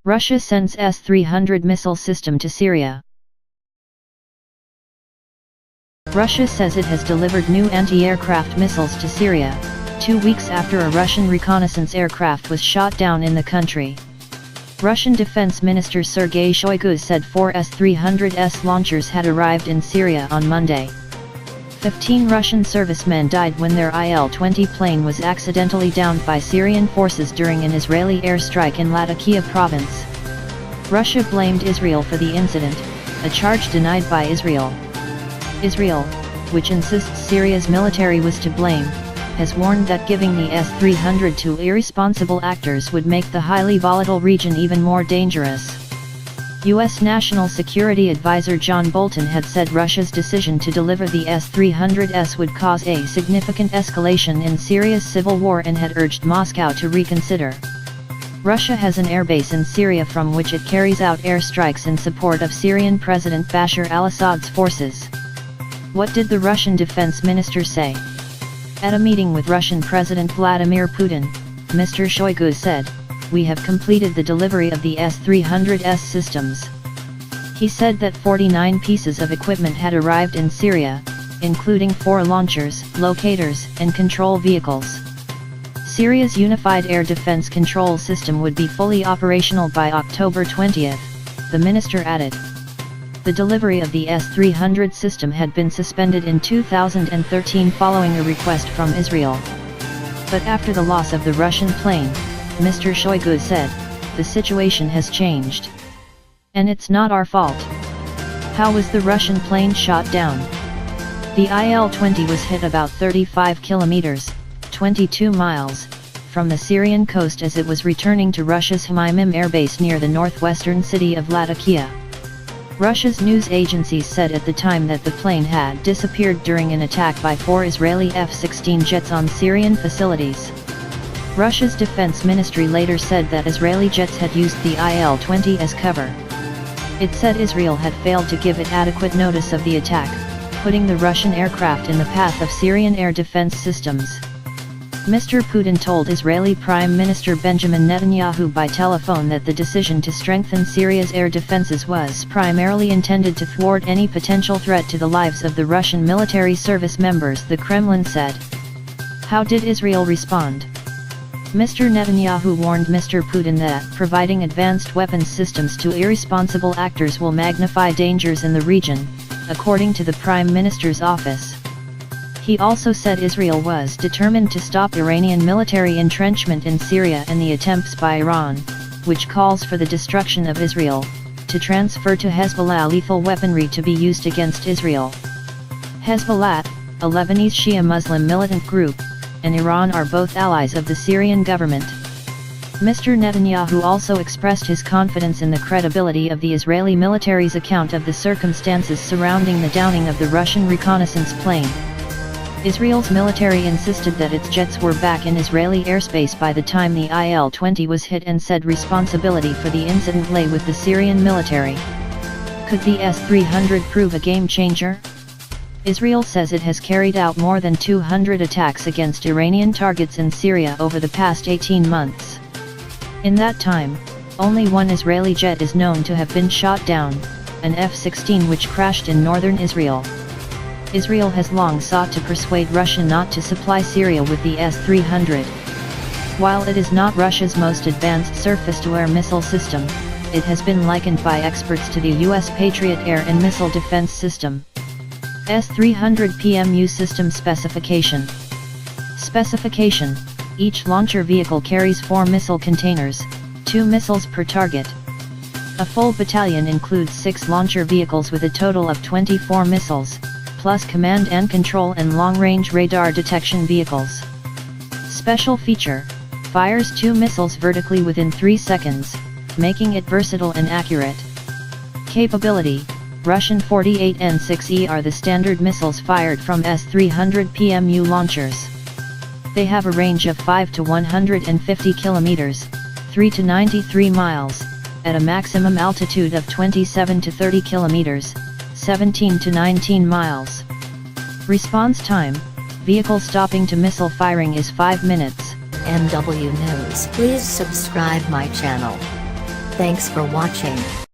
Russia sends S-300 missile system to Syria. Russia says it has delivered new anti-aircraft missiles to Syria, 2 weeks after a Russian reconnaissance aircraft was shot down in the country. Russian Defense Minister Sergei Shoigu said 4 S-300S launchers had arrived in Syria on Monday. 15 Russian servicemen died when their Il-20 plane was accidentally downed by Syrian forces during an Israeli airstrike in Latakia province. Russia blamed Israel for the incident, a charge denied by Israel. Israel, which insists Syria's military was to blame, has warned that giving the S-300 to irresponsible actors would make the highly volatile region even more dangerous. U.S. National Security Advisor John Bolton had said Russia's decision to deliver the S-300S would cause a significant escalation in Syria's civil war and had urged Moscow to reconsider. Russia has an airbase in Syria from which it carries out airstrikes in support of Syrian President Bashar al-Assad's forces. What did the Russian defense minister say? At a meeting with Russian President Vladimir Putin, Mr. Shoigu said, "We have completed the delivery of the S-300S systems." He said that 49 pieces of equipment had arrived in Syria, including 4 launchers, locators, and control vehicles. Syria's unified air defense control system would be fully operational by October 20, the minister added. The delivery of the S-300 system had been suspended in 2013 following a request from Israel. But after the loss of the Russian plane, Mr. Shoigu said, "The situation has changed. And it's not our fault." How was the Russian plane shot down? The Il-20 was hit about 35 kilometers, 22 miles, from the Syrian coast as it was returning to Russia's Hmeimim airbase near the northwestern city of Latakia. Russia's news agencies said at the time that the plane had disappeared during an attack by 4 Israeli F-16 jets on Syrian facilities. Russia's defense ministry later said that Israeli jets had used the Il-20 as cover. It said Israel had failed to give it adequate notice of the attack, putting the Russian aircraft in the path of Syrian air defense systems. Mr. Putin told Israeli Prime Minister Benjamin Netanyahu by telephone that the decision to strengthen Syria's air defenses was primarily intended to thwart any potential threat to the lives of the Russian military service members, the Kremlin said. How did Israel respond? Mr. Netanyahu warned Mr. Putin that providing advanced weapons systems to irresponsible actors will magnify dangers in the region, according to the Prime Minister's office. He also said Israel was determined to stop Iranian military entrenchment in Syria and the attempts by Iran, which calls for the destruction of Israel, to transfer to Hezbollah lethal weaponry to be used against Israel. Hezbollah, a Lebanese Shia Muslim militant group, and Iran are both allies of the Syrian government. Mr. Netanyahu also expressed his confidence in the credibility of the Israeli military's account of the circumstances surrounding the downing of the Russian reconnaissance plane. Israel's military insisted that its jets were back in Israeli airspace by the time the Il-20 was hit and said responsibility for the incident lay with the Syrian military. Could the S-300 prove a game changer? Israel says it has carried out more than 200 attacks against Iranian targets in Syria over the past 18 months. In that time, only one Israeli jet is known to have been shot down, an F-16 which crashed in northern Israel. Israel has long sought to persuade Russia not to supply Syria with the S-300. While it is not Russia's most advanced surface-to-air missile system, it has been likened by experts to the U.S. Patriot air and missile defense system. S-300 PMU System Specification. Specification: each launcher vehicle carries 4 missile containers, 2 missiles per target. A full battalion includes 6 launcher vehicles with a total of 24 missiles, plus command and control and long-range radar detection vehicles. Special feature: fires 2 missiles vertically within 3 seconds, making it versatile and accurate. Capability: Russian 48N6E are the standard missiles fired from S-300 PMU launchers. They have a range of 5 to 150 kilometers, 3 to 93 miles, at a maximum altitude of 27 to 30 kilometers, 17 to 19 miles. Response time: vehicle stopping to missile firing is 5 minutes. NW News. Please subscribe my channel. Thanks for watching.